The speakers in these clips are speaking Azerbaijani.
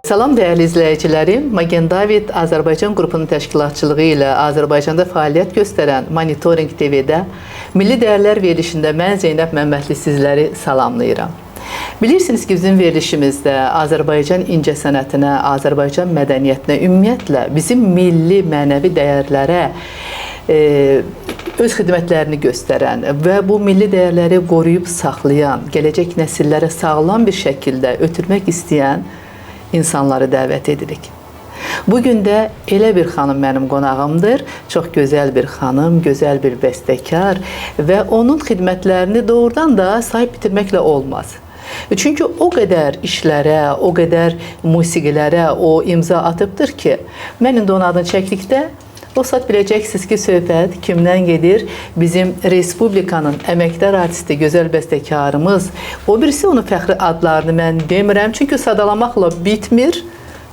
Salam dəyərli izləyicilərim. Magen David Azərbaycan qrupunun təşkilatçılığı ilə Azərbaycanda fəaliyyət göstərən Monitoring TV-də Milli Dəyərlər verilişində mən Zeynəb Məmmədli sizləri salamlayıram. Bilirsiniz ki, bizim verilişimizdə Azərbaycan incəsənətinə, Azərbaycan mədəniyyətinə, ümumiyyətlə bizim milli mənəvi dəyərlərə öz xidmətlərini göstərən və bu milli dəyərləri qoruyub saxlayan, gələcək nəsillərə sağlam bir şəkildə ötürmək istəyən insanları dəvət edirik. Bugün də elə bir xanım mənim qonağımdır. Çox gözəl bir xanım, gözəl bir bəstəkar və onun xidmətlərini doğrudan da sayıb bitirməklə olmaz. Çünki o qədər işlərə, o qədər musiqilərə o imza atıbdır ki, mən indi onun adını çəkdikdə o saat biləcəksiniz ki, söhbət kimdən gedir? Bizim Respublikanın əməkdar artisti, gözəl bəstəkarımız, o birisi onun fəxri adlarını mən demirəm, çünki sadalamaqla bitmir.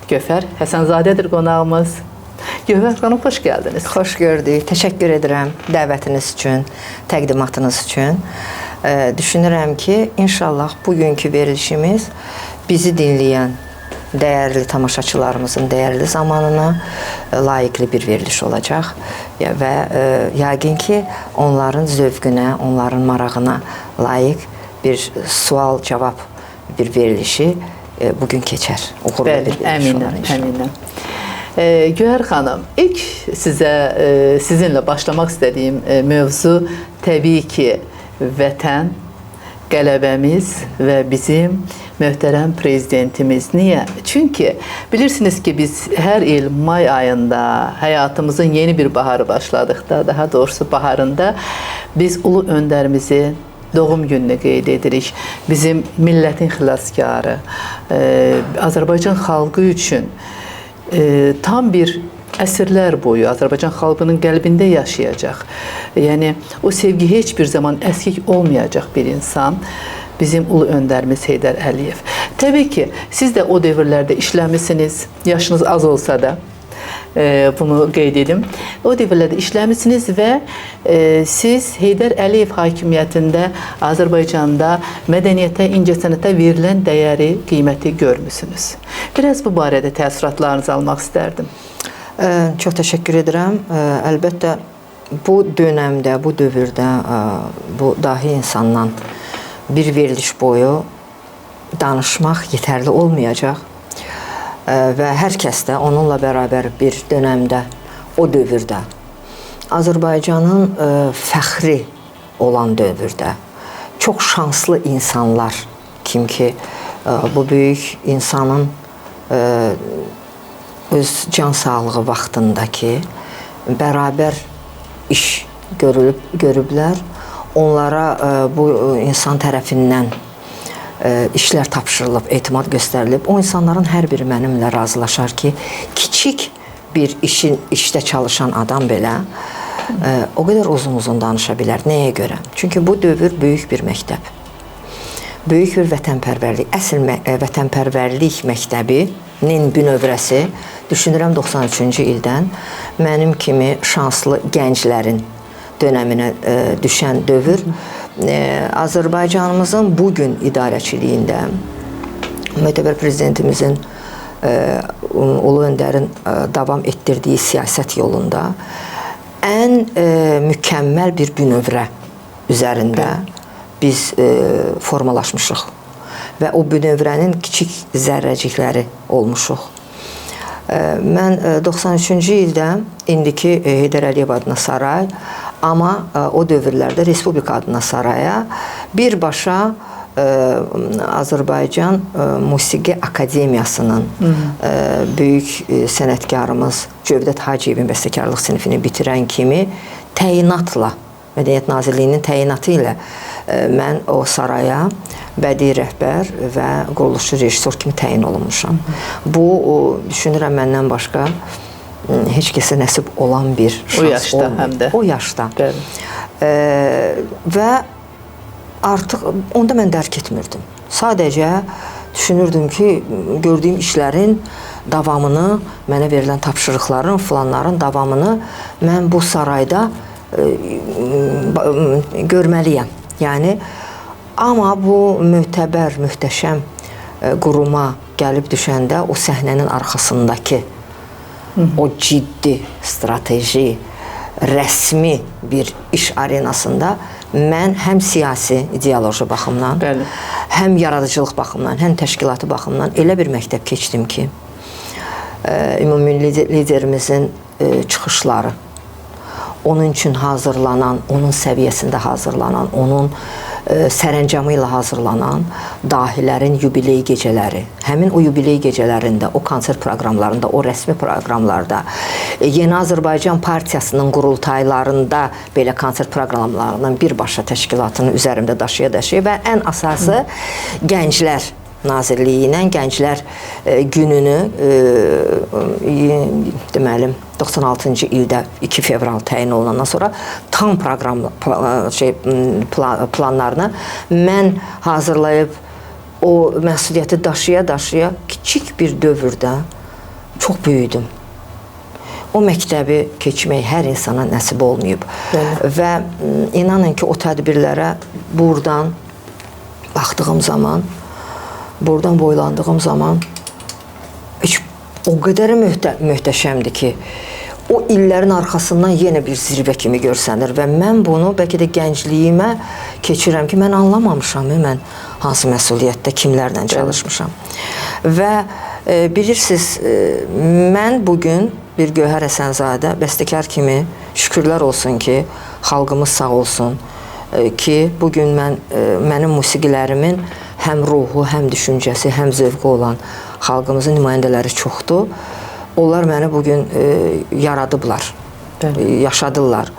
Gövhər Həsənzadədir qonağımız. Gövhər xanım, xoş gəldiniz. Xoş gördük. Təşəkkür edirəm dəvətiniz üçün, təqdimatınız üçün. Düşünürəm ki, inşallah bugünkü verilişimiz bizi dinləyən dəyərli tamaşaçılarımızın dəyərli zamanına layiqli bir veriliş olacaq və yəqin ki, onların zövqünə, onların marağına layiq bir sual-cavab bir verilişi bugün keçər. Bəli, əminəm. Gövhər xanım, ilk sizinlə başlamaq istədiyim mövzu təbii ki, vətən, qələbəmiz və bizim möhtərəm prezidentimiz. Niyə? Çünki bilirsiniz ki, biz hər il may ayında həyatımızın yeni bir baharı başladıqda, daha doğrusu baharında biz ulu öndərimizin doğum gününü qeyd edirik. Bizim millətin xilaskarı, Azərbaycan xalqı üçün tam bir əsrlər boyu Azərbaycan xalqının qəlbində yaşayacaq. Yəni, o sevgi heç bir zaman əskik olmayacaq bir insan. Bizim ulu öndərimiz Heydər Əliyev. Təbii ki, siz də o dövrlərdə işləmişsiniz, yaşınız az olsa da bunu qeyd edim. O dövrlərdə işləmişsiniz və siz Heydər Əliyev hakimiyyətində Azərbaycanda mədəniyyətə, incəsənətə verilən dəyəri, qiyməti görmüsünüz. Biraz bu barədə təəssüratlarınızı almaq istərdim. Çox təşəkkür edirəm. Əlbəttə, bu dönəmdə, bu dövrdə bu dahi insandan bir veriliş boyu danışmaq yetərli olmayacaq və hər kəs də onunla bərabər bir dönəmdə, o dövrdə, Azərbaycanın fəxri olan dövrdə çox şanslı insanlar, kim ki, bu böyük insanın öz can sağlığı vaxtındakı bərabər iş görüblər. Onlara bu insan tərəfindən işlər tapşırılıb, etimad göstərilib. O insanların hər biri mənimlə razılaşar ki, kiçik bir işdə çalışan adam belə o qədər uzun danışa bilər. Nəyə görə? Çünki bu dövr böyük bir məktəb. Böyük bir vətənpərvərlik. Əsl vətənpərvərlik məktəbinin bünövrəsi, düşünürəm 93-cü ildən mənim kimi şanslı gənclərin dönəminə düşən dövr Azərbaycanımızın bugün idarəçiliyində möhtəbər prezidentimizin ulu öndərin davam etdirdiyi siyasət yolunda ən mükəmməl bir bünövrə üzərində biz formalaşmışıq və o bünövrənin kiçik zərrəcikləri olmuşuq. Mən 93-cü ildə indiki Heydər Əliyev adına saray, amma o dövrlərdə Respublika adına saraya birbaşa Azərbaycan Musiqi Akademiyasının böyük sənətkarımız Cövdət Hacıyevin bəstəkarlıq sinifini bitirən kimi təyinatla, Mədəniyyət Nazirliyinin təyinatı ilə mən o saraya bədii rəhbər və quruluşçu rejissor kimi təyin olunmuşam. Bu, düşünürəm məndən başqa heç kəsə nəsib olan bir şans olmayıb. O yaşda. Və artıq onda mən dərk etmirdim. Sadəcə düşünürdüm ki, gördüyüm işlərin davamını, mənə verilən tapşırıqların, filanların davamını mən bu sarayda görməliyəm. Yəni, amma bu möhtəbər, möhtəşəm quruma gəlib düşəndə o səhnənin arxasındakı o ciddi, strateji, rəsmi bir iş arenasında mən həm siyasi, ideoloji baxımdan, Bəli. həm yaradıcılıq baxımdan, həm təşkilatı baxımdan elə bir məktəb keçdim ki, ümumi liderimizin çıxışları, onun üçün hazırlanan, onun səviyyəsində hazırlanan, onun sərəncamı ilə hazırlanan dahilərin yubiley gecələri, həmin o yubiley gecələrində, o konsert proqramlarında, o rəsmi proqramlarda, Yeni Azərbaycan Partiyasının qurultaylarında belə konsert proqramlarından birbaşa təşkilatını üzərimdə daşıya-daşıya və ən əsası Gənclər Nazirliyi ilə Gənclər gününü deməli 96-cı ildə 2 fevral təyin olunandan sonra tam proqram planlarını mən hazırlayıb o məsuliyyəti daşıya-daşıya kiçik bir dövrdə çox böyüdüm. O məktəbi keçmək hər insana nəsib olmayıb. Və inanın ki, o tədbirlərə buradan baxdığım zaman, buradan boylandığım zaman heç o qədər möhtəşəmdir ki, o illərin arxasından yenə bir zirvə kimi görsənir və mən bunu bəlkə də gəncliyimə keçirəm ki, mən anlamamışam, mən hansı məsuliyyətdə kimlərlə çalışmışam. Və bilirsiniz, mən bugün bir Gövhər Həsənzadə bəstəkar kimi şükürlər olsun ki, xalqımız sağ olsun ki, bugün mənim musiqilərimin həm ruhu, həm düşüncəsi, həm zövqü olan xalqımızın nümayəndələri çoxdur. Onlar məni bugün yaradıblar, yaşadırlar.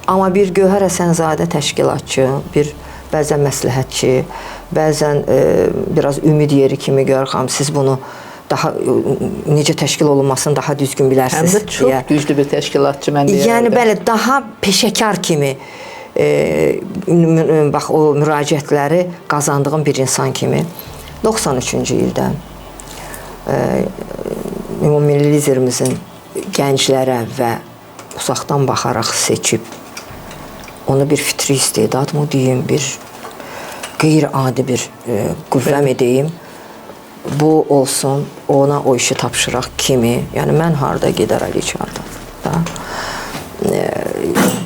Amma bir Gövhər Həsənzadə təşkilatçı, bir bəzən məsləhətçi, bəzən biraz ümid yeri kimi görürəm, siz bunu daha necə təşkil olunmasını daha düzgün bilərsiniz. Həm də çox güclü bir təşkilatçı mən deyərdim. Yəni, bəli, daha peşəkar kimi bax, o müraciətləri qazandığım bir insan kimi 93-cü ildə ümumilli liderimizin gənclərə və uzaqdan baxaraq seçib onu bir fitri istedad mı deyim, bir qeyri-adi bir qüvvə mi deyim, bu olsun, ona o işi tapşıraq kimi, yəni mən harada gedər Ali içərdə da.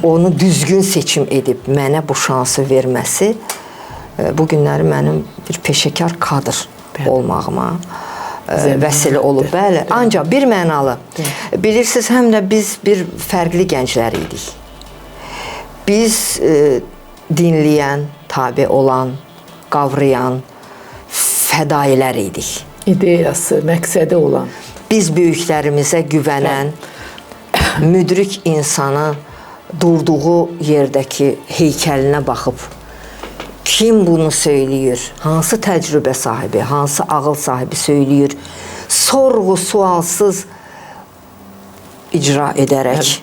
Onu düzgün seçim edib mənə bu şansı verməsi bu günləri mənim bir peşəkar kadr olmağıma vəsilə olub. Bəli, ancaq bir mənalı. Bilirsiniz, həm də biz bir fərqli gənclər idik. Biz dinləyən, tabi olan, qavrayan fədailər idik. İdeyası, məqsədi olan. Biz böyüklərimizə güvənən, müdrik insanı durduğu yerdəki heykəlinə baxıb, kim bunu söyləyir, hansı təcrübə sahibi, hansı ağıl sahibi söyləyir, sorğu sualsız icra edərək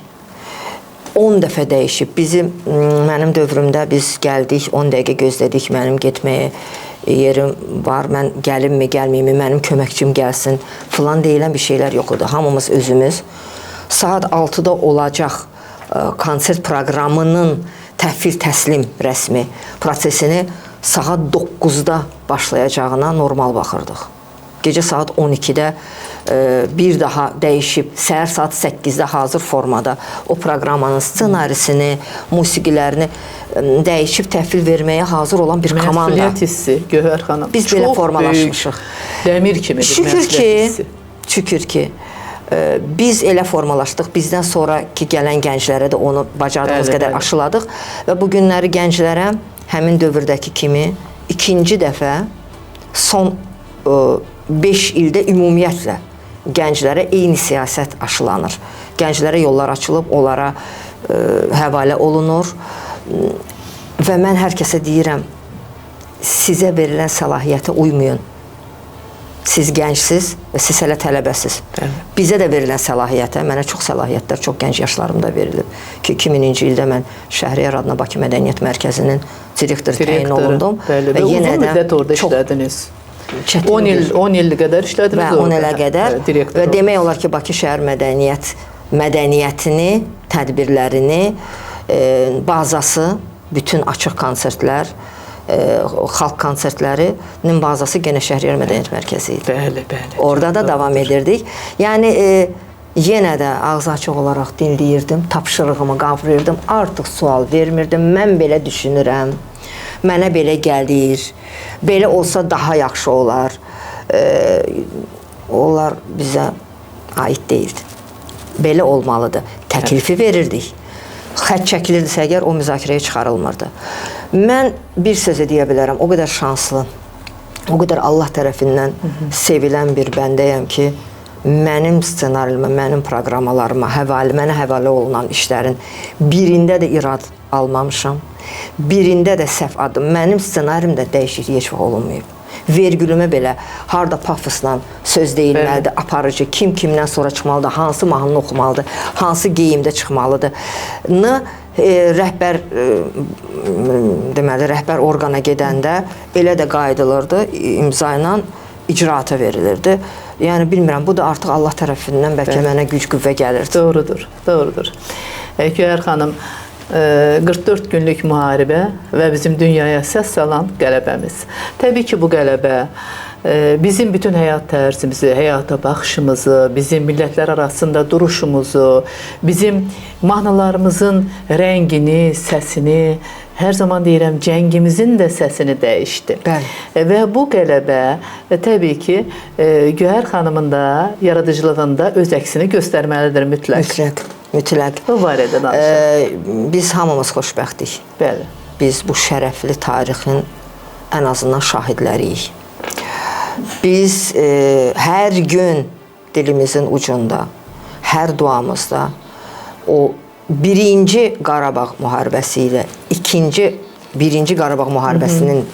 10 dəfə dəyişib. Mənim dövrümdə biz gəldik, 10 dəqiqə gözlədik, mənim getməyə yerim var, mən gəlimmi, gəlməyimi, mənim köməkçim gəlsin, filan deyilən bir şeylər yox idi. Hamımız özümüz saat 6-da olacaq konsert proqramının təhvil təslim rəsmi prosesini saat 9-da başlayacağına normal baxırdıq. Gecə saat 12-də bir daha dəyişib, səhər saat 8-də hazır formada o proqramanın ssenarisini, musiqilərini dəyişib təhvil verməyə hazır olan bir komanda. Məsuliyyət hissi, Gövhər xanım. Biz belə formalaşmışıq. Dəmir kimi bir məsuliyyət hissi. Şükür ki, biz elə formalaşdıq, bizdən sonraki gələn gənclərə də onu bacardığımız qədər aşıladıq və bu günləri gənclərə həmin dövrdəki kimi ikinci dəfə son 5 ildə ümumiyyətlə gənclərə eyni siyasət aşılanır. Gənclərə yollar açılıb, onlara həvalə olunur və mən hər kəsə deyirəm, sizə verilən səlahiyyətə uymayın. Siz gəncsiz və siz hələ tələbəsiz. Bizə də verilən səlahiyyətə, mənə çox səlahiyyətlər çox gənc yaşlarımda verilib ki, 2000-ci ildə mən Şəhriyar adına Bakı Mədəniyyət Mərkəzinin direktoru təyin olundum. Və yenə də uzun müddət orada işlədiniz. 10 il qədər işlədiniz orada. 10 ilə qədər və demək olar ki, Bakı şəhər mədəniyyətini, tədbirlərini, bazası, bütün açıq konsertlər, xalq konsertlərinin bazası Genə Şəhriyar Mədəniyyət Mərkəzi idi. Bəli, bəli. Orada da davam edirdik. Yəni yenə də ağzı açıq olaraq dinləyirdim, tapşırığımı qavrayırdım, artıq sual vermirdim. Mən belə düşünürəm, mənə belə gəlir, belə olsa daha yaxşı olar. Onlar bizə aid deyildi. Belə olmalıdır. Təklifi verirdik. Xətt çəkilirdisə əgər, o müzakirəyə çıxarılmırdı. Mən bir sözü deyə bilərəm, o qədər şanslı, o qədər Allah tərəfindən sevilən bir bəndəyəm ki, mənim ssenaryuma, mənim proqramalarıma, mənə həvalə olunan işlərin birində də irad almamışam, birində də səhv adım. Mənim ssenarimdə dəyişiklik heç vaxt olunmayıb. Vergülümə belə harda pafosla söz deyilməlidir, aparıcı, kim kimdən sonra çıxmalıdır, hansı mahnını oxumalıdır, hansı geyimdə çıxmalıdır. Rəhbər orqana gedəndə elə də qayıdılırdı, imza ilə icraata verilirdi. Yəni bilmirəm, bu da artıq Allah tərəfindən bəlkə mənə güc-qüvvə gəlirdi. Doğrudur, doğrudur. Göyər xanım, 44 günlük müharibə və bizim dünyaya səs salan qələbəmiz. Təbii ki, bu qələbə bizim bütün həyat tərzimizi, həyata baxışımızı, bizim millətlər arasında duruşumuzu, bizim mahnılarımızın rəngini, səsini, hər zaman deyirəm, cəngimizin də səsini dəyişdi. Bəli. Və bu qələbə təbii ki, Göyər xanımın da yaradıcılığında öz əksini göstərməlidir mütləq. Mütləq. Bu barədə danışaq. Biz hamımız xoşbəxtik. Bəli. Biz bu şərəfli tarixin ən azından şahidləriyik. Biz hər gün dilimizin ucunda, hər duamızda o birinci Qarabağ müharibəsi ilə birinci Qarabağ müharibəsinin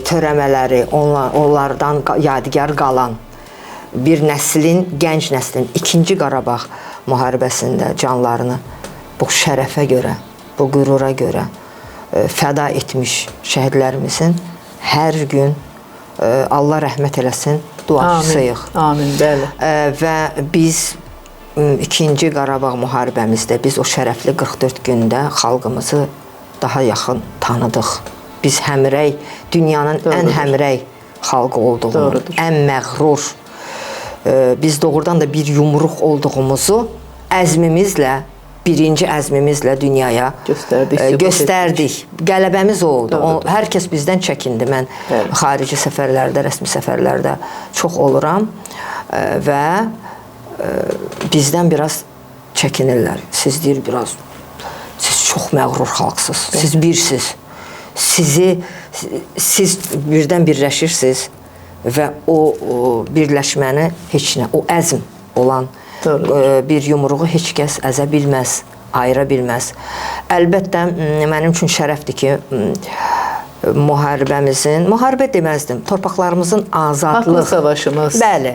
törəmələri, onlardan yadigar qalan bir nəslin, gənc nəslin ikinci Qarabağ müharibəsində canlarını bu şərəfə görə, bu qürura görə fəda etmiş şəhidlərimizin hər gün Allah rəhmət eləsin duacısıyıq. Amin, bəli. Və biz ikinci Qarabağ müharibəmizdə biz o şərəfli 44 gündə xalqımızı daha yaxın tanıdıq. Biz həmrəy, dünyanın ən həmrəy xalqı olduğunu, ən məğrur, biz doğrudan da bir yumruq olduğumuzu əzmimizlə, birinci əzmimizlə dünyaya göstərdik. Qələbəmiz oldu. Hər kəs bizdən çəkindi. Mən xarici səfərlərdə, rəsmi səfərlərdə çox oluram və bizdən biraz çəkinirlər. Siz deyir, siz çox məğrur xalqsınız, siz birsiniz. Siz birdən birləşirsiniz və o birləşməni heç nə, o əzm olan bir yumruğu heç kəs əzə bilməz, ayıra bilməz. Əlbəttə, mənim üçün şərəfdir ki, müharibə deməzdim, torpaqlarımızın azadlıq, haqlı savaşımız. Bəli,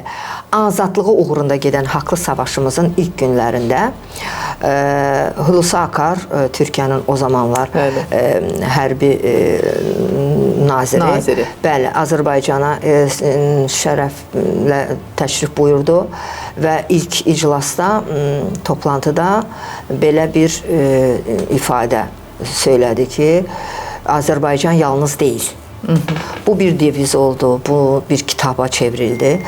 azadlığı uğrunda gedən haqlı savaşımızın ilk günlərində Hulusi Akar, Türkiyənin o zamanlar hərbi naziri, bəli, Azərbaycana şərəflə təşrif buyurdu və ilk iclasda, toplantıda belə bir ifadə söylədi ki, Azərbaycan yalnız deyil. Bu bir deviz oldu, bu bir kitaba çevrildi.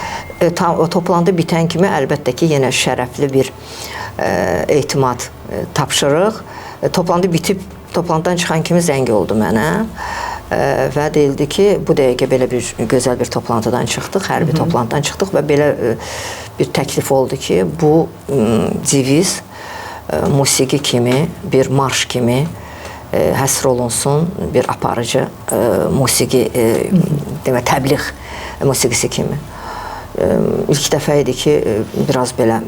Toplantı bitən kimi əlbəttə ki, yenə şərəfli bir etimad tapşırıq. Toplantı bitib, toplantıdan çıxan kimi zəng oldu mənə və deyildi ki, bu dəqiqə belə bir gözəl bir toplantıdan çıxdıq, hərbi toplantıdan çıxdıq və belə bir təklif oldu ki, bu deviz musiqi kimi, bir marş kimi həsr olunsun, bir aparıcı musiqi, təbliğ musiqisi kimi. İlk dəfə idi ki, biraz belə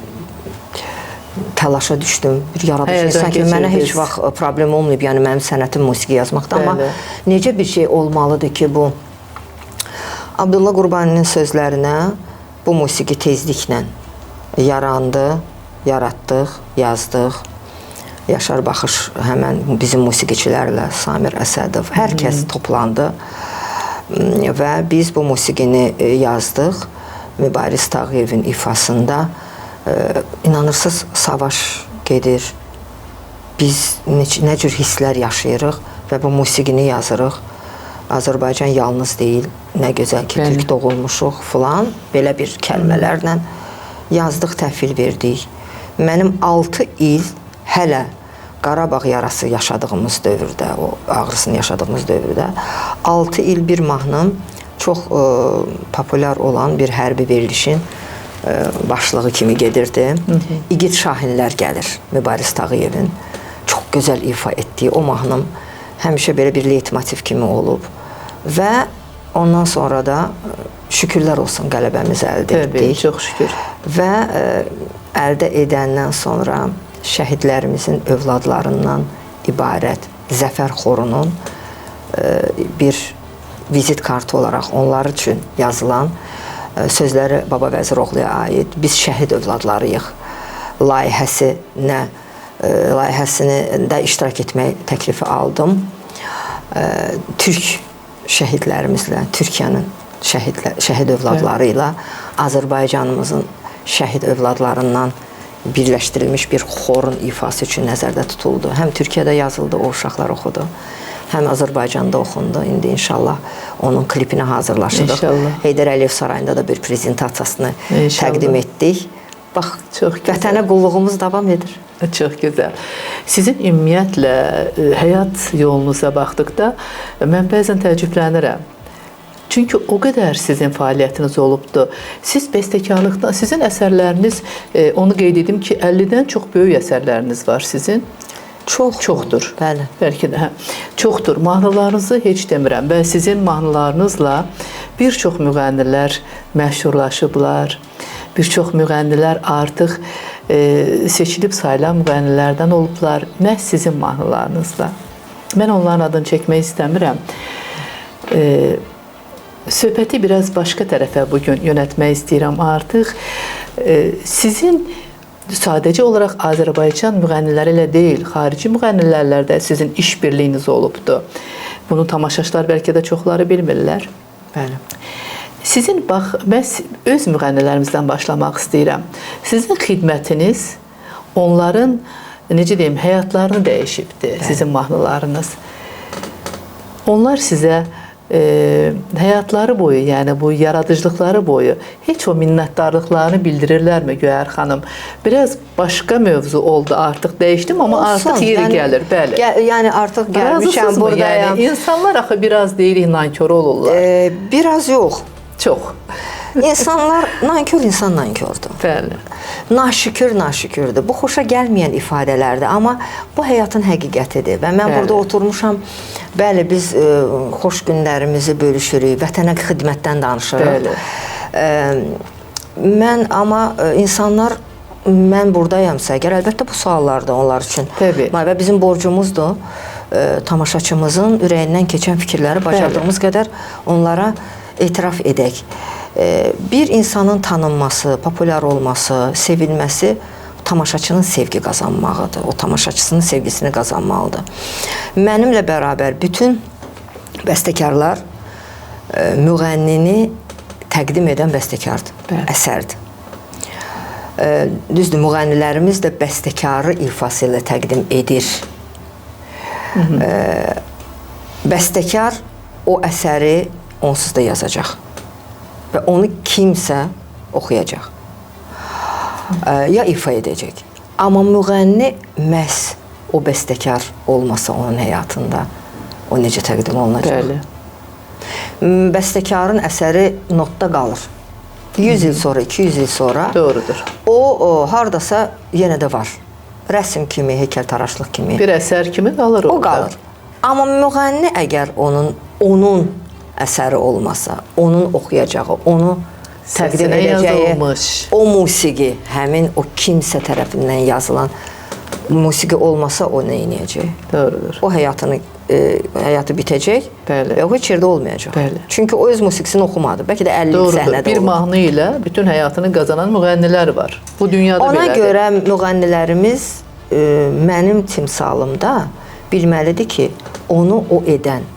təlaşa düşdüm, bir yaradıcı insan ki, mənə heç vaxt problem olmayıb, yəni mənim sənətim musiqi yazmaqda, amma necə bir şey olmalıdır ki, bu Abdullah Qurbaninin sözlərinə bu musiqi tezliklə yarandı, yaratdıq, yazdıq. Yaşar Baxış həmən bizim musiqiçilərlə, Samir Əsədov, hər kəs toplandı və biz bu musiqini yazdıq. Mübariz Tağıyevin ifasında inanırsınız, savaş gedir, biz nə cür hisslər yaşayırıq və bu musiqini yazırıq. Azərbaycan yalnız deyil, nə gözəl ki, türk doğulmuşuq filan, belə bir kəlmələrlə yazdıq, təhvil verdik. Mənim 6 il hələ Qarabağ yarası yaşadığımız dövrdə, o ağrısını yaşadığımız dövrdə 6 il bir mahnım çox populyar olan bir hərbi verilişin başlığı kimi gedirdi. İgid Şahinlər gəlir, Mübariz Tağıyevin çox gözəl ifa etdiyi o mahnım həmişə belə bir leytmotiv kimi olub və ondan sonra da şükürlər olsun qələbəmizi əldə etdik. Təbii, çox şükür. Və əldə edəndən sonra şəhidlərimizin övladlarından ibarət Zəfər xorunun bir vizit kartı olaraq onlar üçün yazılan sözləri Baba Vəziroğluya aid "Biz şəhid övladlarıyıq" layihəsində iştirak etmək təklifi aldım. Türk şəhidlərimizlə, Türkiyənin şəhid övladları ilə Azərbaycanımızın şəhid övladlarından birləşdirilmiş bir xorun ifası üçün nəzərdə tutuldu. Həm Türkiyədə yazıldı, o uşaqlar oxudu. Həm Azərbaycanda oxundu. İndi inşallah onun klipini hazırlaşdıq. Heydər Əliyev sarayında da bir prezentasiyasını təqdim etdik. Bax, vətənə qulluğumuz davam edir. Çox gözəl. Sizin ümumiyyətlə həyat yolunuza baxdıqda mən bəzən təəccüblənirəm. Çünki o qədər sizin fəaliyyətiniz olubdu. Siz bəstəkarlıqdan, sizin əsərləriniz, onu qeyd edim ki, 50-dən çox böyük əsərləriniz var sizin. Çoxdur. Bəli. Bəlkə də, çoxdur. Mahnılarınızı heç demirəm və sizin mahnılarınızla bir çox müğənnilər məşhurlaşıblar. Bir çox müğənnilər artıq seçilib sayılan müğənnilərdən olublar. Məhz sizin mahnılarınızla. Mən onların adını çəkmək istəmirəm. Söhbəti biraz başqa tərəfə bugün yönətmək istəyirəm artıq. Sizin sadəcə olaraq Azərbaycan müğənniləri ilə deyil, xarici müğənnilərlə də sizin işbirliyiniz olubdu. Bunu tamaşaçılar bəlkə də çoxları bilmirlər. Bəli. Sizin, bax, mən öz müğənnilərimizdən başlamaq istəyirəm. Sizin xidmətiniz onların, necə deyim, həyatlarını dəyişibdir, sizin mahnılarınız. Onlar sizə həyatları boyu, yəni bu yaradıcılıqları boyu heç o minnətdarlıqlarını bildirirlərmi Göyər xanım? Biraz başqa mövzu oldu, artıq dəyişdim, amma artıq yeri gəlir, bəli. Yəni artıq gəlmişəm buradayam. Yəni, insanlar axı biraz deyirik nankör olurlar. Biraz yox. Çox. İnsanlar, nankör insan nankördür. Bəli. Naşükürdür. Bu xoşa gəlməyən ifadələrdir, amma bu həyatın həqiqətidir. Və mən burada oturmuşam, bəli, biz xoş günlərimizi bölüşürük, vətənə xidmətdən danışırıq. Mən, amma insanlar, mən buradayamsa, əgər əlbəttə bu suallar da onlar üçün. Və bizim borcumuzdur, tamaşaçımızın ürəyindən keçən fikirləri bacardığımız qədər onlara etiraf edək. Bir insanın tanınması, populyar olması, sevilməsi tamaşaçının sevgi qazanmağıdır. O tamaşaçısının sevgisini qazanmalıdır. Mənimlə bərabər bütün bəstəkarlar müğənnini təqdim edən bəstəkardır, əsərdir. Düzdür, müğənnilərimiz də bəstəkarı ifası ilə təqdim edir. Bəstəkar o əsəri onsuz da yazacaq və onu kimsə oxuyacaq, ya ifa edəcək. Amma müğənni məhz o bəstəkar olmasa onun həyatında o necə təqdim olunacaq? Bəstəkarın əsəri notda qalır. 100 il sonra, 200 il sonra o hardasa yenə də var. Rəsm kimi, heykəltaraşlıq kimi. Bir əsər kimi qalır orada. O qalır. Amma müğənni əgər onun əsəri olmasa, onun oxuyacağı, onu təqdim edəcəyi o musiqi, həmin o kimsə tərəfindən yazılan musiqi olmasa o nə edəcək? Doğrudur. O həyatı bitəcək və o heç yerdə olmayacaq. Çünki o öz musiqisini oxumadı. Bəlkə də 50 səhnədə olur. Bir mahnı ilə bütün həyatını qazanan müğənnilər var. Bu dünyada belədir. Ona görə müğənnilərimiz mənim timsalımda bilməlidir ki, onu o edən,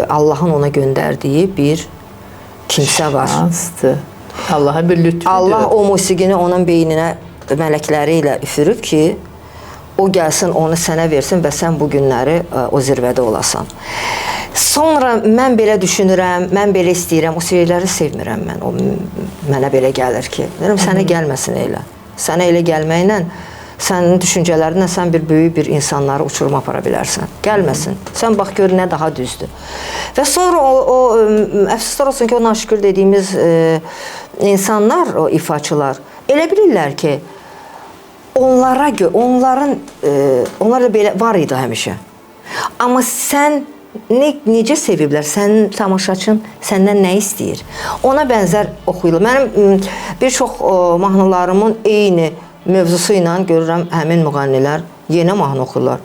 Allahın ona göndərdiyi bir kimsə var. Şansdır. Allahın bir lütfüdür. Allah o musiqini onun beyninə mələkləri ilə üfürüb ki, o gəlsin, onu sənə versin və sən bu günləri o zirvədə olasan. Sonra mən belə düşünürəm, mən belə istəyirəm, o şeyləri sevmirəm mən. O mənə belə gəlir ki, deyirəm sənə gəlməsin elə. Sənə elə gəlməklə sənin düşüncələrinlə sən bir böyük bir insanları uçuruma apara bilərsən. Gəlməsin. Sən bax gör nə daha düzdür. Və sonra o əfsuslar olsun ki, o naşükür dediyimiz insanlar, o ifaçılar elə bilirlər ki, onlara onlar da belə var idi həmişə. Amma sən necə seviblər, sənin tamaşaçın səndən nə istəyir? Ona bənzər oxuyurlar. Mənim bir çox mahnılarımın eyni mövzusu ilə görürəm həmin müğənnilər yenə mahnı oxuyurlar.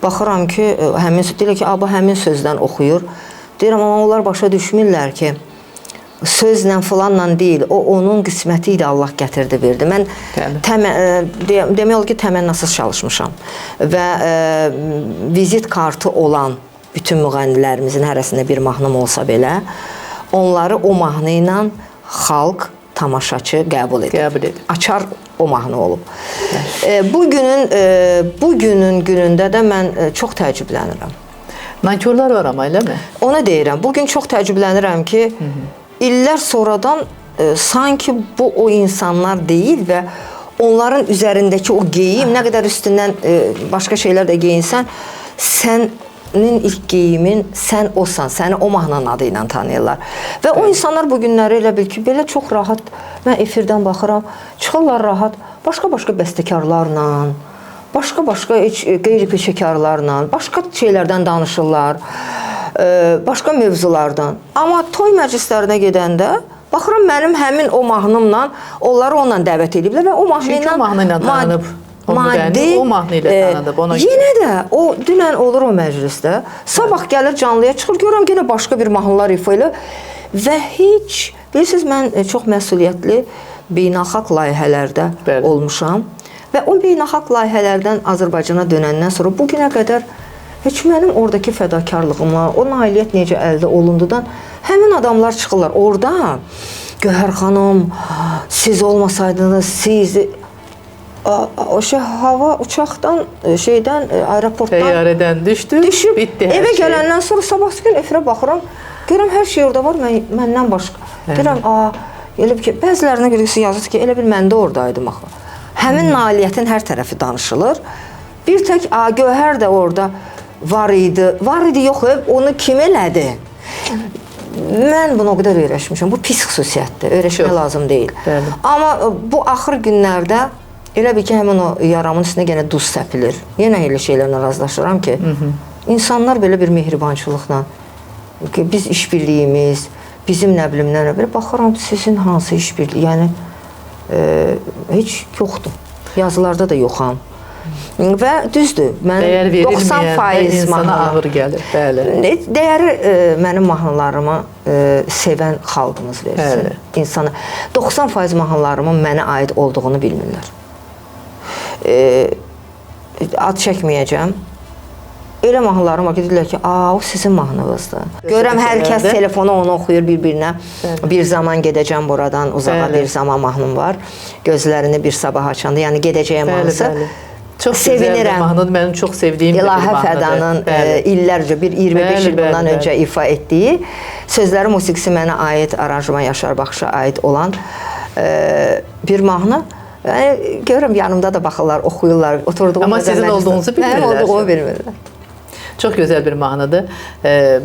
Baxıram ki, deyirlər ki, həmin sözdən oxuyur. Deyirəm, amma onlar başa düşmürlər ki, sözlə falanla deyil, o onun qisməti idi, Allah gətirdi, verdi. Mən demək olar ki, təmənnasız çalışmışam və vizit kartı olan bütün müğənnilərimizin hərəsində bir mahnım olsa belə, onları o mahnı ilə xalq, tamaşaçı qəbul edir. Açar o mahnı olub. Bu günün günündə də mən çox təəccüblənirəm. Nankörlər var amma, eləmi? Ona deyirəm, bugün çox təəccüblənirəm ki, illər sonradan sanki bu o insanlar deyil və onların üzərindəki o geyim, nə qədər üstündən başqa şeylər də geyinsən, sənin ilk geyimin sən osan, səni o mahnının adı ilə tanıyırlar. Və o insanlar bu günləri elə bil ki, belə çox rahat, mən efirdən baxıram, çıxırlar rahat, başqa-başqa bəstəkarlarla, başqa-başqa qeyri-peşəkarlarla, başqa şeylərdən danışırlar, başqa mövzulardan. Amma toy məclislərinə gedəndə, baxıram mənim həmin o mahnımla, onları onunla dəvət ediblər və o mahnı ilə tanınıb. O mahnı ilə tanınıb. Yenə də, o dünən olur o məclisdə, sabah gəlir canlıya çıxır, görürəm yenə başqa bir mahnılar ifa elə və heç, bilirsiniz, mən çox məsuliyyətli beynəlxalq layihələrdə olmuşam və o beynəlxalq layihələrdən Azərbaycana dönəndən sonra bugünə qədər heç mənim oradakı fədakarlığıma, o nailiyyət necə əldə olundudan həmin adamlar çıxırlar. Orada Gövhər xanım, siz olmasaydınız, siz o hava uçaqdan, aeroportdan təyyarədən düşüb, bitdi hər şey. Evə gələndən sonra sabahsı gün efirə baxıram, görürəm hər şey orada var, məndən başqa. Deyirəm, elə bir ki, bəzilərinə görürsə yazır ki, elə bil mən də oradaydım axı. Həmin nailiyyətin hər tərəfi danışılır. Bir tək Gövhər də orada var idi, yox, onu kim elədi? Mən bunu o qədər öyrəşmişəm, bu pis xüsusiyyətdir, öyrəşmək lazım deyil. Amma bu axır günlərdə elə bir ki, həmin o yaramın üstünə yenə duz səpilir. Yenə elə şeylərlə razılaşıram ki, insanlar belə bir mehribançılıqla, biz işbirliyimiz, bizim nə bilim, baxıram, sizin hansı işbirliyi, yəni heç yoxdur. Yazılarda da yoxam. Və düzdür, mən 90% insana ağır gəlir. Dəyəri mənim mahnılarımı sevən xalqımız versin. 90% mahnılarımın mənə aid olduğunu bilmirlər. Ad çəkməyəcəm. Elə mahnılarım var ki, deyirlər ki, o sizin mahnınızdır. Görürəm, hər kəs telefonu onu oxuyur bir-birinə. Bir zaman gedəcəm buradan, uzağa bir zaman mahnım var. Gözlərini bir sabah açanda, yəni gedəcəyəm mahnısı. Çox gözəl bir mahnıdır, mənim çox sevdiyim bir mahnıdır. İlahə Fədanın illərcə, bir 25 il bundan öncə ifa etdiyi, sözləri, musiqisi mənə aid, aranjman Yaşar Baxışa aid olan bir mahnı. Görürəm, yanımda da baxırlar, oxuyurlar, oturduğum amma sizin olduğunuzu bilmirlər. Mənim olduğumu bilmirlər. Çox gözəl bir mahnıdır.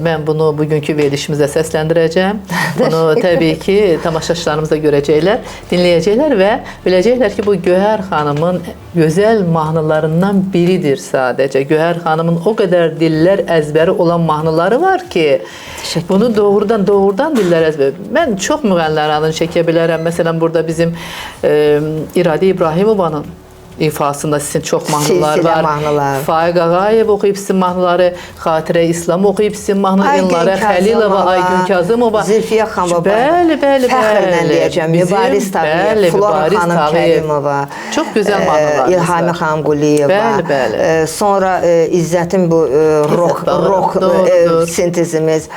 Mən bunu bugünkü verilişimizdə səsləndirəcəm. Bunu təbii ki, tamaşaçılarımız da görəcəklər, dinləyəcəklər və biləcəklər ki, bu Gövhər xanımın gözəl mahnılarından biridir sadəcə. Gövhər xanımın o qədər dillər əzbəri olan mahnıları var ki, bunu doğrudan dillər əzbəri. Mən çox müğənnilərin adını çəkə bilərəm. Məsələn, burada bizim İradə İbrahimovanın ifasında sizin çox mahnılar var. Faiq Ağayev oxuyub sizin mahnıları, Xatirə İslam oxuyub sizin mahnıları, Xəlilova, Aygün Kazımova, Zülfiyə xanım, fəxrlə deyəcəm, Mübariz Tağıyev, Flora xanım Kərimova, çox gözəl mahnılar. İlhamə xanım Quliyeva, sonra İzzətin bu rock sintezimiz,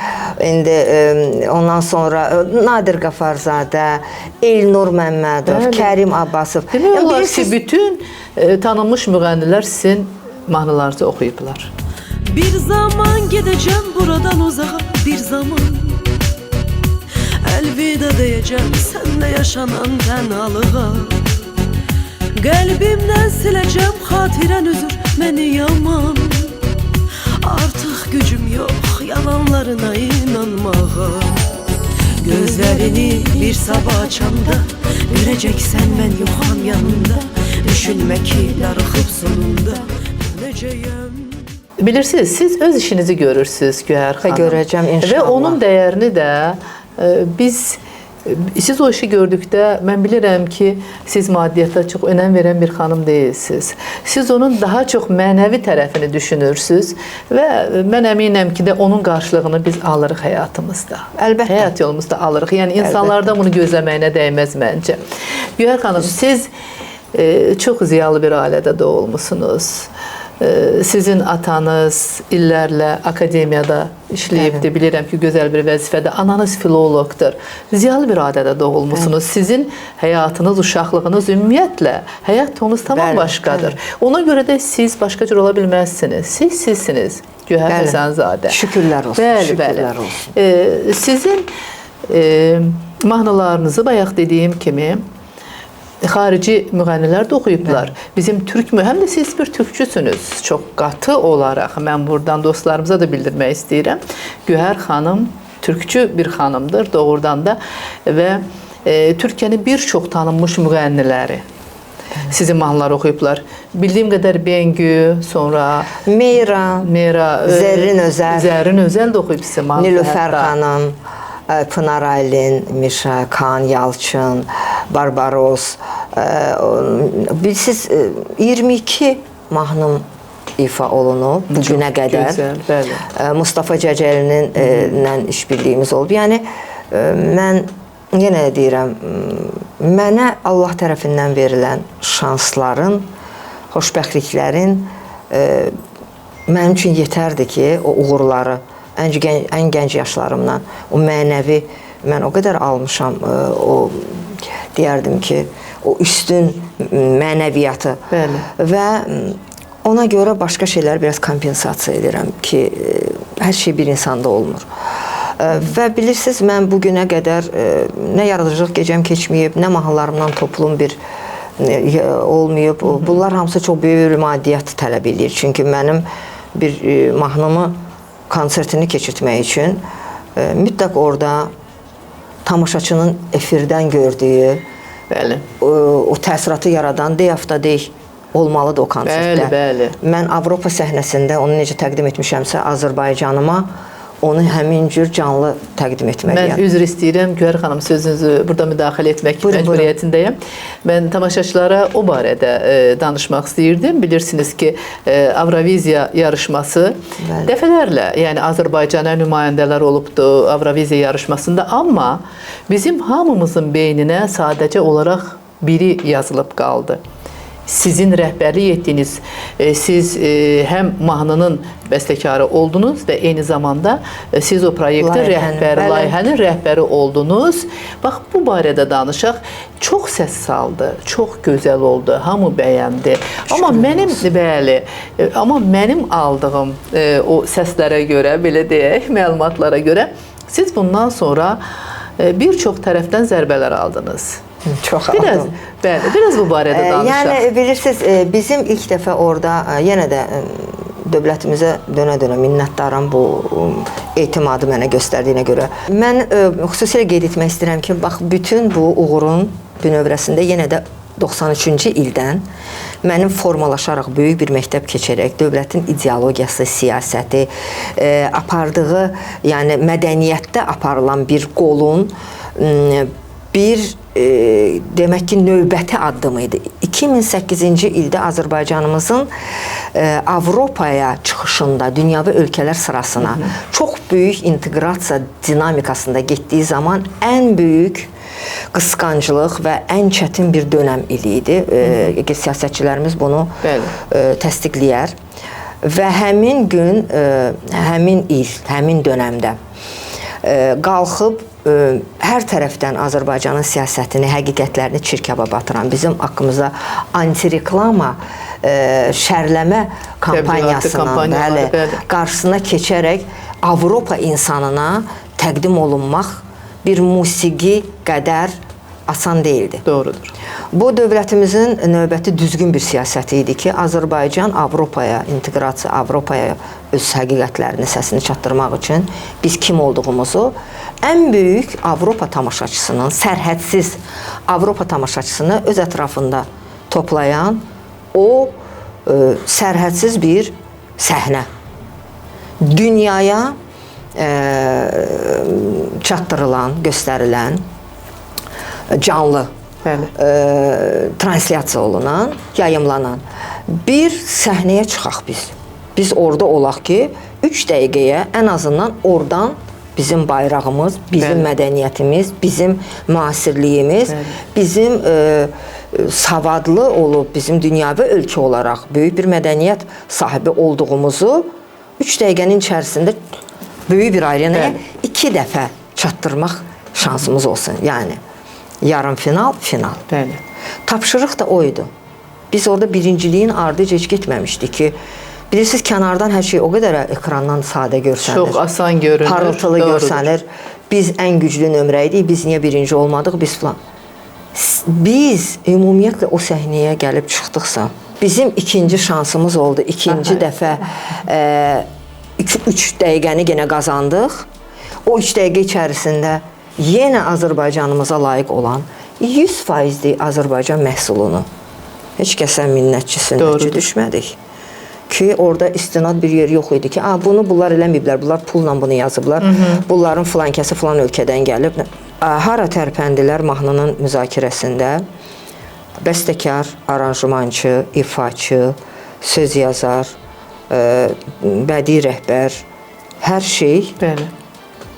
ondan sonra Nadir Qafarzadə, Elnur Məmmədov, Kərim Abbasov. Demək olar ki, bütün tanınmış müğənnilər sizin mahnılarınızı oxuyublar. Bir zaman gideceğim buradan uzağa, bir zaman elvida diyeceğim senle yaşanan tenalığa. Kalbimden sileceğim hatiren üzür beni yaman. Artık gücüm yok yalanlarına inanmağa. Gözlerini bir sabah açanda göreceksen ben yoxam yanında. Düşünme ki darıxıb sonunda dönəcəyəm. Bilirsiniz, siz öz işinizi görürsünüz Güher xanım. Görəcəm inşallah. Və onun dəyərini də siz o işi gördükdə mən bilirəm ki, siz maddiyyata çox önəm verən bir xanım deyilsiniz. Siz onun daha çox mənəvi tərəfini düşünürsünüz və mən əminəm ki, onun qarşılığını biz alırıq həyatımızda. Əlbəttə. Həyat yolumuzda alırıq. Yəni insanlardan bunu gözləməyinə dəyməz məncə. Güher xanım, siz çox ziyalı bir ailədə doğulmusunuz. Sizin atanız illərlə akademiyada işləyibdi. Bilirəm ki, gözəl bir vəzifədə. Ananız filologdur. Ziyalı bir ailədə doğulmusunuz. Sizin həyatınız, uşaqlığınız ümumiyyətlə, həyat yolunuz tamam başqadır. Ona görə də siz başqa cür ola bilməzsiniz. Siz sizsiniz. Güher Həsənzadə. Şükürlər olsun. Şükürlər olsun. Sizin mahnılarınızı bayaq dediyim kimi xarici müğənnilər də oxuyublar. Bizim həm də siz bir türkçüsünüz. Çox qatı olaraq mən buradan dostlarımıza da bildirmək istəyirəm. Güher xanım türkçü bir xanımdır doğrudan da və Türkiyənin bir çox tanınmış müğənniləri sizin mahnıları oxuyublar. Bildiyim qədər Bengü, sonra Meyra, Zərrin Özəl. Zərrin Özəl də oxuyub sizin mahnıları. Nilüfər xanım, Pınar Aylin, Mişa, Kaan Yalçın, Barbaros. Bilsiz 22 mahnım ifa olunub bu günə qədər. Gözəl, bəli. Mustafa Cəcəlinin işbirliyimiz olub. Yəni mən yenə deyirəm, mənə Allah tərəfindən verilən şansların, xoşbəxtliklərin mənim üçün yetərdi ki, o uğurları ən gənc yaşlarımdan o mənəvi mən o qədər almışam, o deyərdim ki, o üstün mənəviyyatı. Bəli. Və ona görə başqa şeylər biraz kompensasiya edirəm ki, hər şey bir insanda olmur. Və bilirsiniz, mən bugünə qədər nə yaradıcılıq gecəm keçməyib, nə mahnılarımdan toplum bir olmayıb. Bunlar hamısı çox böyük bir maddiyyat tələb edir. Çünki mənim bir mahnımı konsertini keçirtmək üçün mütləq orada tamaşaçının efirdən gördüyü o təsiratı yaradan deyək olmalıdır o konsertdə. Bəli. Mən Avropa səhnəsində onu necə təqdim etmişəmsə Azərbaycanıma onu həmin cür canlı təqdim etməliyəm. Mən üzr istəyirəm, Güher xanım, sözünüzü burada müdaxilə etmək məcburiyyətindəyəm. Mən tamaşaçılara o barədə danışmaq istəyirdim. Bilirsiniz ki, Avroviziya yarışması dəfələrlə, yəni Azərbaycana nümayəndələr olubdu Avroviziya yarışmasında, amma bizim hamımızın beyninə sadəcə olaraq biri yazılıb qaldı. Sizin rəhbərlik etdiyiniz, siz həm mahnının bəstəkarı oldunuz və eyni zamanda siz o proyektin rəhbəri, layihənin rəhbəri oldunuz. Bax, bu barədə danışaq. Çox səs saldı, çox gözəl oldu, hamı bəyəndi. Amma mənim aldığım o səslərə görə, belə deyək, məlumatlara görə, siz bundan sonra bir çox tərəfdən zərbələr aldınız. Çox aldım. Biraz bu barədə danışaq. Yəni, bilirsiniz, bizim ilk dəfə orada yenə də dövlətimizə dönə-dönə minnətdaram bu etimadı mənə göstərdiyinə görə. Mən xüsusilə qeyd etmək istəyirəm ki, bax, bütün bu uğurun bünövrəsində yenə də 93-cü ildən mənim formalaşaraq böyük bir məktəb keçərək dövlətin ideologiyası, siyasəti, apardığı, yəni mədəniyyətdə aparılan bir qolun bir demək ki, növbəti addım idi. 2008-ci ildə Azərbaycanımızın Avropaya çıxışında, dünyəvi ölkələr sırasına çox böyük inteqrasiya dinamikasında getdiyi zaman ən böyük qısqanclıq və ən çətin bir dönəm ili idi. Siyasətçilərimiz bunu təsdiqləyər. Və həmin gün, həmin il, həmin dönəmdə qalxıb hər tərəfdən Azərbaycanın siyasətini, həqiqətlərini çirkaba batıran, bizim haqqımızda antireklama, şərləmə kampanyasının qarşısına keçərək Avropa insanına təqdim olunmaq bir musiqi qədər asan deyildi. Doğrudur. Bu dövlətimizin növbəti düzgün bir siyasəti idi ki, Azərbaycan Avropaya inteqrasiya, Avropaya öz həqiqətlərini, səsini çatdırmaq üçün biz kim olduğumuzu, ən böyük Avropa tamaşaçısının, sərhədsiz Avropa tamaşaçısını öz ətrafında toplayan o sərhədsiz bir səhnə. Dünyaya çatdırılan, göstərilən, canlı translasiya olunan, yayımlanan bir səhnəyə çıxaq biz. Biz orada olaq ki, 3 dəqiqəyə ən azından oradan bizim bayrağımız, bizim mədəniyyətimiz, bizim müasirliyimiz, bizim savadlı olub, bizim dünyəvi ölkə olaraq böyük bir mədəniyyət sahibi olduğumuzu 3 dəqiqənin içərisində böyük bir arenaya 2 dəfə çatdırmaq şansımız olsun. Yəni, yarım final, final. Bəli. Tapşırıq da oydu. Biz orada birinciliyin ardıca heç getməmişdik ki, bilirsiniz, kənardan hər şey o qədər ekrandan sadə görsənir. Çox asan görünür. Parıltılı görsənir. Biz ən güclü nömrə idik, biz niyə birinci olmadıq, biz falan. Biz ümumiyyətlə o səhnəyə gəlib çıxdıqsa, bizim ikinci şansımız oldu. İkinci dəfə 3 dəqiqəni yenə qazandıq. O 3 dəqiqə içərisində yenə Azərbaycanımıza layiq olan 100%lik Azərbaycan məhsulunu heç kəsə minnətçi, sünnətçi düşmədik. Ki, orada istinad bir yer yox idi ki, bunu bunlar eləməyiblər, bunlar pulla bunu yazıblar, bunların filan kəsi filan ölkədən gəlib. Hara tərpəndilər mahnının müzakirəsində bəstəkar, aranjmançı, ifaçı, söz yazar, bədii rəhbər, hər şey. Bəli.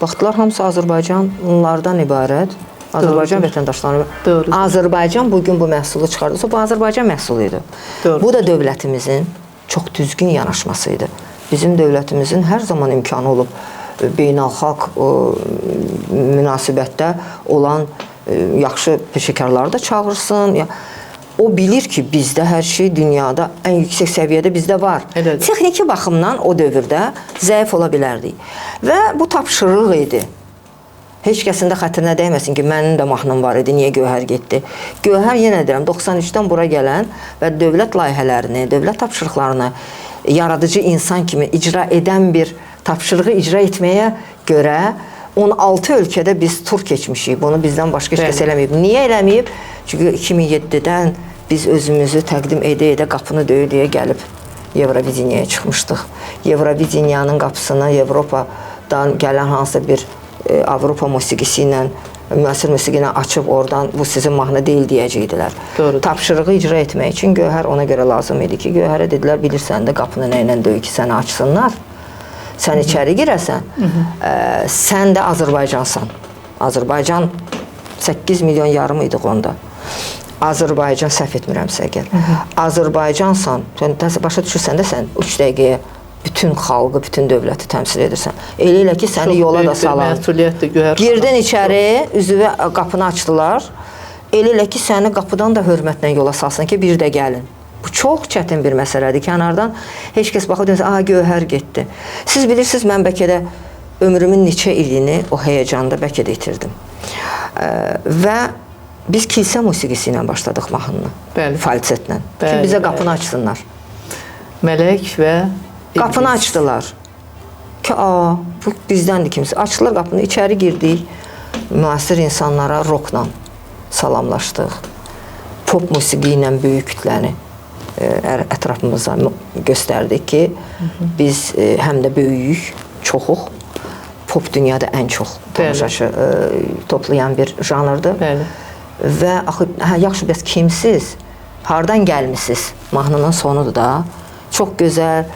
Baxdılar, hamısı Azərbaycanlılardan ibarət. Azərbaycan vətəndaşları. Azərbaycan bugün bu məhsulu çıxardırsa, bu Azərbaycan məhsulu idi. Bu da dövlətimizin çox düzgün yanaşması idi. Bizim dövlətimizin hər zaman imkanı olub beynəlxalq münasibətdə olan yaxşı peşəkarları da çağırsın. O bilir ki, bizdə hər şey dünyada ən yüksək səviyyədə bizdə var. Texniki baxımdan o dövrdə zəif ola bilərdik. Və bu tapşırıq idi. Heç kəsin də xətrinə dəyməsin ki, mənim də mahnım var idi, niyə Gövhər getdi? Gövhər, yenə deyirəm, 93-dən bura gələn və dövlət layihələrini, dövlət tapşırıqlarını yaradıcı insan kimi icra edən bir tapşırığı icra etməyə görə 16 ölkədə biz tur keçmişik. Bunu bizdən başqa heç kəs eləməyib. Niyə eləməyib? Çünki 2007-dən biz özümüzü təqdim edə-edə qapını döyə gəlib Evroviziyaya çıxmışdıq. Evroviziyanın qapısını Avropadan gələn hansısa bir Avropa musiqisi ilə, müasir musiqi ilə açıb oradan bu sizin mahnı deyil deyəcəkdilər. Tapşırığı icra etmək üçün Gövhər ona görə lazım idi ki, Gövhərə dedilər, bilirsən də qapını nə ilə döy ki, səni açsınlar. Sən içəri girəsən, sən də Azərbaycansan. Azərbaycan 8 milyon yarım idik onda. Azərbaycan, səhv etmirəmsə əgər. Azərbaycansan, başa düşürsən də sən 3 dəqiqəyə bütün xalqı, bütün dövləti təmsil edirsən. Elə ki, səni yola da salan. Girdin içəri, üzvə qapını açdılar. Elə ki, səni qapıdan da hörmətlə yola salsın ki, bir də gəlin. Bu çox çətin bir məsələdir. Kənardan heç kəs baxıb deyirsə, Gövhər getdi. Siz bilirsiniz, mən bəlkə də ömrümün neçə ilini o həyəcanda bəlkə də itirdim. Və biz kilsə musiqisi ilə başladıq mahnını. Falsetlə. Ki, bizə qapını açsınlar. Mələk və qapını açdılar. Ki, bu bizdəndir kimsə. Açdılar qapını, içəri girdik. Müasir insanlara rockla salamlaşdıq. Pop musiqi ilə böyük kütləni ətrafımıza göstərdik ki, biz həm də böyüyük, çoxuq. Pop dünyada ən çox tamaşaçı toplayan bir janrdır. Və yaxşı, bəs kimsiz? Hardan gəlmisiniz? Mahnının sonudur da. Çox gözəl.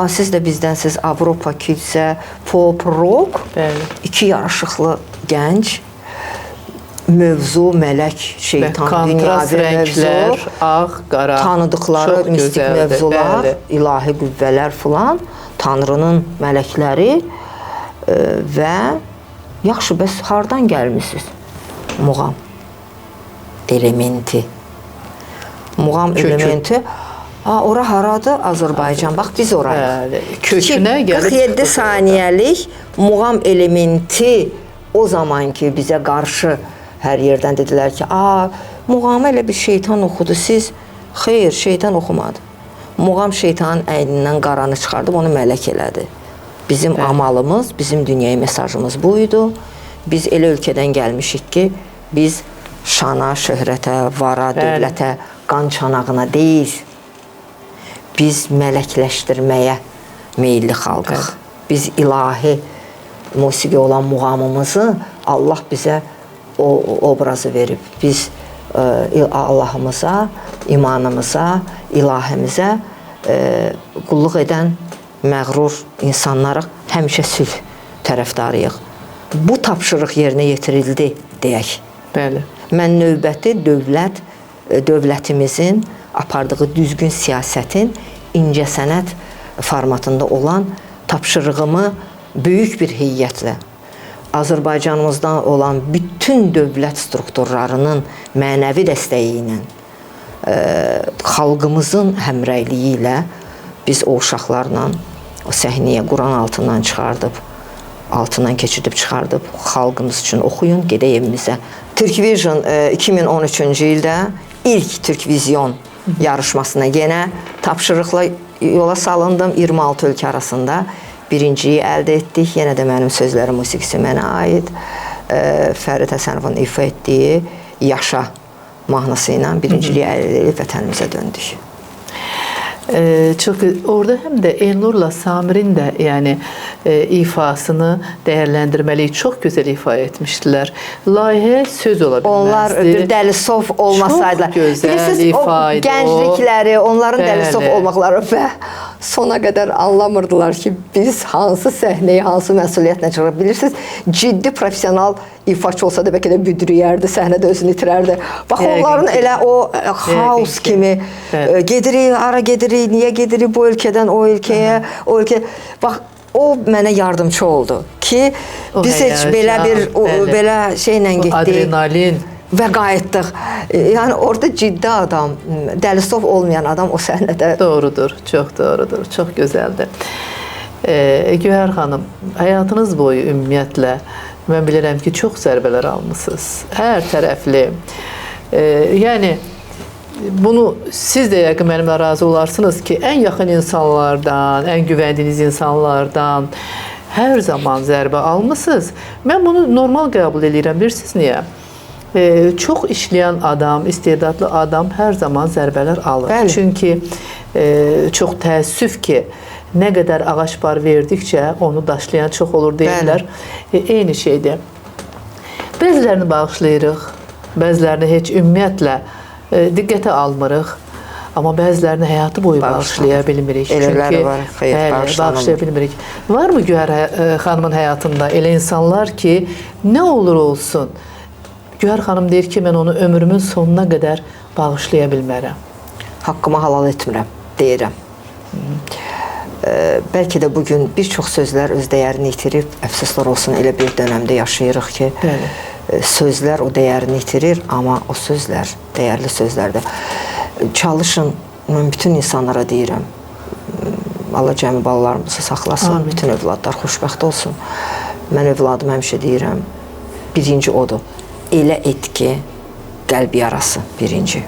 Siz də bizdənsiz, Avropa, kilsə, pop, rock. 2 yaraşıqlı gənc, mövzu, mələk, şeytan, dünyəvi mövzu, ağ, qara, tanıdıqları mistik mövzular, ilahi qüvvələr filan, Tanrının mələkləri və Yaxşı, bəs hardan gəlmisiniz? Muğam elementi. Muğam elementi. Ora haradır? Azərbaycan. Bax, biz orayıq. Kökünə gəlib 47 saniyəlik muğam elementi o zaman ki bizə qarşı hər yerdən dedilər ki, muğamı elə bir şeytan oxudu. Siz, xeyr, şeytan oxumadı. Muğam şeytanın əynindən qaranı çıxardıb, onu mələk elədi. Bizim amalımız, bizim dünyaya mesajımız buydu. Biz elə ölkədən gəlmişik ki, biz şana, şöhrətə, vara, dövlətə, qan çanağına deyil, biz mələkləşdirməyə meyilli xalqıq. Biz ilahi musiqi olan muğamımızı Allah bizə o obrazı verib. Biz Allahımıza, imanımıza, ilahimizə qulluq edən məğrur insanlarıq, həmişə sülh tərəfdarıyıq. Bu tapşırıq yerinə yetirildi, deyək. Bəli. Mən növbəti dövlətimizin apardığı düzgün siyasətin incəsənət formatında olan tapşırığımı böyük bir heyətlə Azərbaycanımızdan olan bütün dövlət strukturlarının mənəvi dəstəyi ilə, xalqımızın həmrəyliyi ilə biz o uşaqlarla o səhnəyə Quran altından çıxardıb, altından keçidib çıxardıb, xalqımız üçün oxuyun, gedək evimizə. Türkvision 2013-cü ildə ilk Türkvision yarışmasına yenə tapşırıqla yola salındım. 26 ölkə arasında birinciyi əldə etdik. Yenə də mənim sözlərim, musiqisi mənə aid. Fərid Həsənovun ifa etdiyi Yaşa mahnısı ilə birinciliyi əldə edib vətənimizə döndük. Çox orada həm də Elnurla Samirin də yəni ifasını dəyərləndirməliyik. Çox gözəl ifa etmişdilər. Layihə söz ola bilməzdi. Onlar bir Dəlisov olmasaydılar. Çox gözəl ifa idi. Gənclikləri, onların Dəlisov olmaqları və sona qədər anlamırdılar ki, biz hansı səhnəyi, hansı məsuliyyətlə çıxırıq. Bilirsiniz, ciddi profesional ifaçı olsa da bəlkə də büdrüyərdi, səhnədə özünü itirərdi. Bax, onların elə o xaos kimi gedirik, ara gedirik, niyə gedirik bu ölkədən o ölkəyə, o ölkəyə. Bax, o mənə yardımcı oldu ki, biz heç belə bir belə şeylə getdik. Adrenalin. Və qayıtdıq. Yəni orada ciddi adam, Dəlisov olmayan adam o səhnədə. Doğrudur, çox doğrudur, çox gözəldir. Gövhər xanım, həyatınız boyu ümumiyyətlə mən bilirəm ki, çox zərbələr almısınız. Hər tərəfli. Yəni bunu siz də yəqin mənimlə razı olarsınız ki, ən yaxın insanlardan, ən güvəndiyiniz insanlardan hər zaman zərbə almısınız. Mən bunu normal qəbul edirəm. Bilirsiniz niyə? Çox işləyən adam, istedadlı adam hər zaman zərbələr alır. Bəli. Çünki çox təəssüf ki, nə qədər ağac bar verdikcə onu daşlayan çox olur deyirlər. Eyni şeydir. Bəzilərini bağışlayırıq, bəzilərini heç ümumiyyətlə diqqətə almırıq. Amma bəzilərini həyatı boyu bağışlaya bilmirik. Elələri var, xeyr, bağışlaya bilmirik. Var mı Gövhər xanımın həyatında elə insanlar ki, nə olur olsun, Gövhər xanım deyir ki, mən onu ömrümün sonuna qədər bağışlaya bilmərəm. Haqqımı halal etmirəm, deyirəm. Bəlkə də bugün bir çox sözlər öz dəyərini itirib, əfsuslar olsun, elə bir dönəmdə yaşayırıq ki, sözlər o dəyərini itirir, amma o sözlər, dəyərli sözlərdir. Çalışın, mən bütün insanlara deyirəm, Allah cəmi balalarımızı saxlasın, bütün övladlar xoşbəxt olsun. Mən övladım həmişə deyirəm, birinci odur. Elə et ki, qəlb yarası birinci.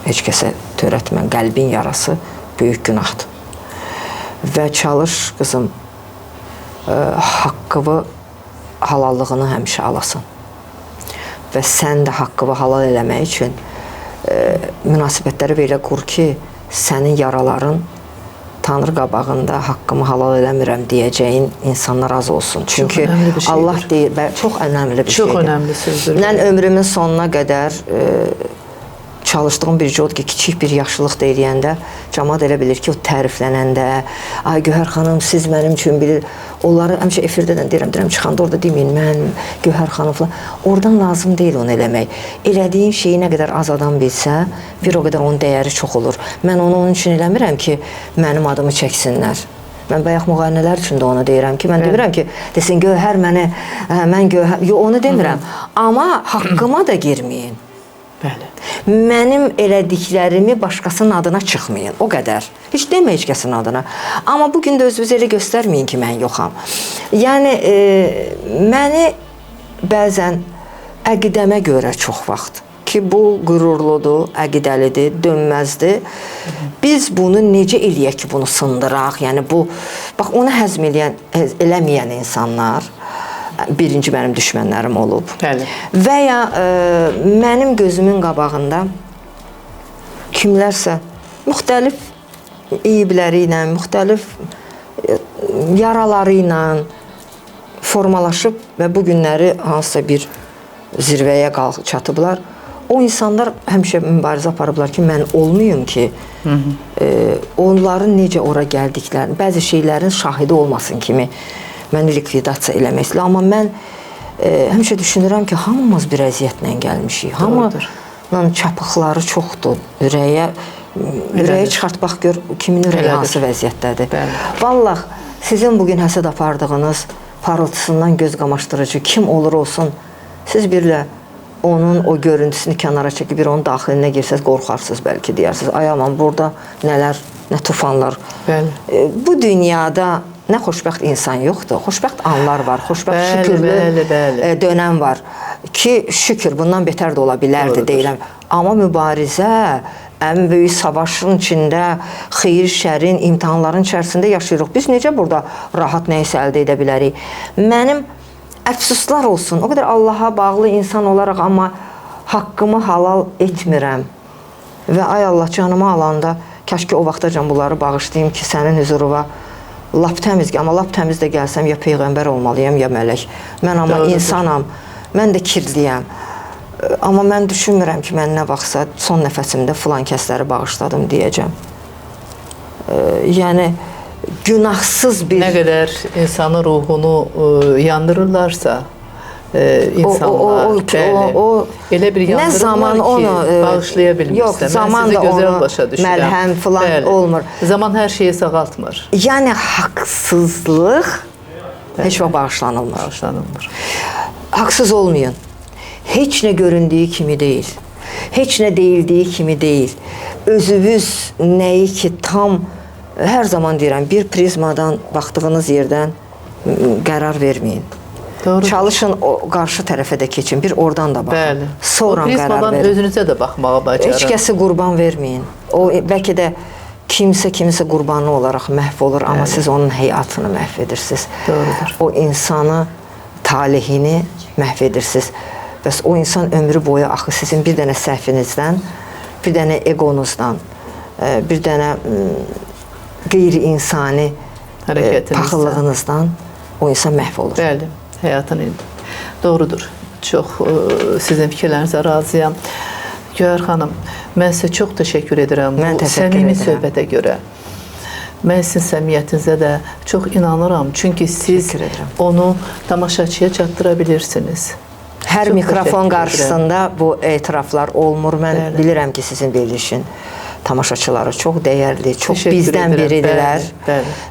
Heç kəsə törətmə, qəlbin yarası böyük günahdır. Və çalış, qızım, haqqını, halallığını həmişə alasın. Və sən də haqqını halal eləmək üçün münasibətləri belə qur ki, sənin yaraların Tanrı qabağında haqqımı halal eləmirəm deyəcəyin insanlar az olsun. Çünki Allah deyir, çox önəmli bir şeydir. Çox önəmli sözdür. Mən ömrümün sonuna qədər çalışdığım bircə odur ki, kiçik bir yaşlılıq deyəndə cəmaət elə bilir ki, o təriflənəndə, ay Gövhər xanım, siz mənim üçün bilir, onları həmişə efirdə də deyirəm, çıxanda orada deməyin, mən Gövhər xanım falan. Oradan lazım deyil onu eləmək. Elədiyin şeyi nə qədər az adam bilsə, bir o qədər onun dəyəri çox olur. Mən onu onun üçün eləmirəm ki, mənim adımı çəksinlər. Mən bayaq müğənnilər üçün də onu deyirəm ki, mən demirəm ki, desin Gövhər mənə, mən Gövhər, yox onu demirəm. Amma haqqıma da girməyin. Bəli. Mənim elədiklərimi başqasının adına çıxmayın, o qədər. Heç demə heç kəsin adına. Amma bugün də özünüzü elə göstərməyin ki, mən yoxam. Yəni, məni bəzən əqidəmə görə çox vaxt ki, bu qürurludur, əqidəlidir, dönməzdir. Biz bunu necə eləyək ki, bunu sındıraq? Yəni, bu, bax, onu həzm eləməyən insanlar, birinci mənim düşmənlərim olub. Bəli. Və ya mənim gözümün qabağında kimlərsə müxtəlif eyibləri ilə, müxtəlif yaraları ilə formalaşıb və bu günləri hansısa bir zirvəyə çatıblar. O insanlar həmişə mübarizə aparıblar ki, mən olmayım ki, onların necə ora gəldiklərini, bəzi şeylərin şahidi olmasın kimi məni likvidasiya eləmək istəyir. Amma mən həmişə düşünürəm ki, hamımız bir əziyyətlə gəlmişik. Hamının çapıqları çoxdur. Ürəyə çıxartmaq gör, kimin ürəyi hansı vəziyyətdədir. Vallah, sizin bugün həsəd apardığınız parıltısından göz qamaşdırıcı kim olur olsun, siz birlə onun o görüntüsünü kənara çəkib bir onun daxilinə girsəz, qorxarsınız bəlkə deyərsiniz. Ay aman, burada nələr, nə tufanlar. Bu dünyada nə xoşbəxt insan yoxdur, xoşbəxt anlar var, xoşbəxt şükürlü dönəm var ki, şükür, bundan betər də ola bilərdi, deyiləm. Amma mübarizə, ən böyük savaşın içində, xeyir, şərin, imtihanların içərisində yaşayırıq. Biz necə burada rahat nəyisə əldə edə bilərik? Mənim əfsuslar olsun, o qədər Allaha bağlı insan olaraq, amma haqqımı halal etmirəm. Və ay Allah, canımı alanda, kəşki o vaxtacan bunları bağışlayayım ki, sənin hüzuruna lap təmiz, amma lap təmiz də gəlsəm, ya peyğəmbər olmalıyam, ya mələk. Mən amma insanam, mən də kirliyəm. Amma mən düşünmürəm ki, mən nə vaxtsa son nəfəsimdə filan kəsləri bağışladım deyəcəm. Yəni, günahsız bir... Nə qədər insanın ruhunu yandırırlarsa, insanlar, elə bir yandırırlar ki, bağışlaya bilmirsən. Mən sizi gözəl başa düşürəm. Məlhəm filan olmur. Zaman hər şeyi sağaltmır. Yəni, haqsızlıq heç vaxt bağışlanılmır. Haqsız olmayın. Heç nə göründüyü kimi deyil. Heç nə deyildiyi kimi deyil. Özünüz nəyi ki, tam, hər zaman deyirəm, bir prizmadan baxdığınız yerdən qərar verməyin. Çalışın, o qarşı tərəfə də keçin, bir oradan da baxın. Sonra qərar verin. O prizmadan özünüzə də baxmağa bacarın. Heç kəsi qurban verməyin. O, bəlkə də kimsə qurbanı olaraq məhv olur, amma siz onun həyatını məhv edirsiniz. Doğrudur. O insanı, talihini məhv edirsiniz. Bəs o insan ömrü boyu axı sizin bir dənə səhvinizdən, bir dənə egonuzdan, bir dənə qeyri-insani paxıllığınızdan o insan məhv olur. Bəli, həyatın doğrudur. Çox sizin fikirlərinizə razıyam. Gövhər xanım, mən sizə çox təşəkkür edirəm bu səmimi söhbətə görə. Mən sizin səmiyyətinizə də çox inanıram. Çünki siz onu tamaşaçıya çatdıra bilirsiniz. Hər mikrofon qarşısında bu etiraflar olmur. Mən bilirəm ki, sizin verilişin tamaşaçıları çox dəyərli, çox bizdən biridirlər.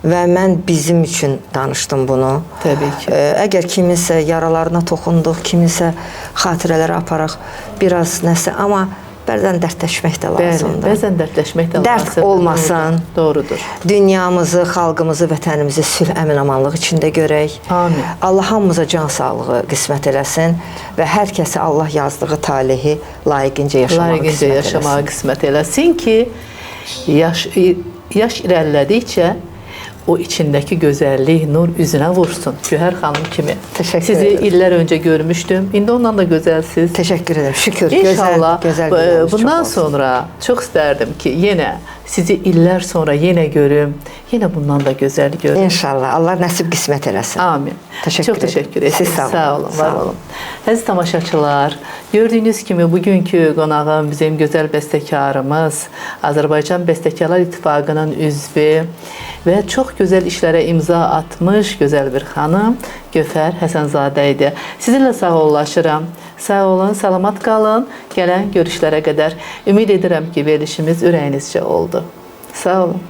Və mən bizim üçün danışdım bunu. Təbii ki. Əgər kiminsə yaralarına toxunduq, kiminsə xatirələrə aparaq, biraz nəsə, amma bəzən dərdləşmək də lazımdır. Bəzən dərdləşmək də lazımdır. Dərd olmasın. Doğrudur. Dünyamızı, xalqımızı, vətənimizi sülh, əmin-amanlıq içində görək. Amin. Allah hamımıza can sağlığı qismət eləsin və hər kəsə Allah yazdığı talihi layiqincə yaşamağa qismət eləsin ki, yaş irəlilədikcə o içindəki gözəllik, nur üzünə vursun. Gövhər xanım kimi. Təşəkkür ederim. Sizi illər öncə görmüşdüm. İndi ondan da gözəlsiniz. Təşəkkür ederim. Şükür. İnşallah gözəl bundan sonra çox istərdim ki, yenə sizi illər sonra yenə görüm. Yenə bundan da gözəl görüm. İnşallah. Allah nəsib qismət eləsin. Amin. Çox təşəkkür ederim. Siz sağ olun, var olun. Əziz tamaşaçılar, gördüyünüz kimi bugünkü qonağım bizim gözəl bəstəkarımız, Azərbaycan Bəstəkarlar İttifaqının üzvü və çox gözəl işlərə imza atmış gözəl bir xanım Gövhər Həsənzadə idi. Sizinlə sağollaşıram. Sağ olun, salamat qalın. Gələn görüşlərə qədər ümid edirəm ki, verilişimiz ürəyinizcə oldu. Sağ olun.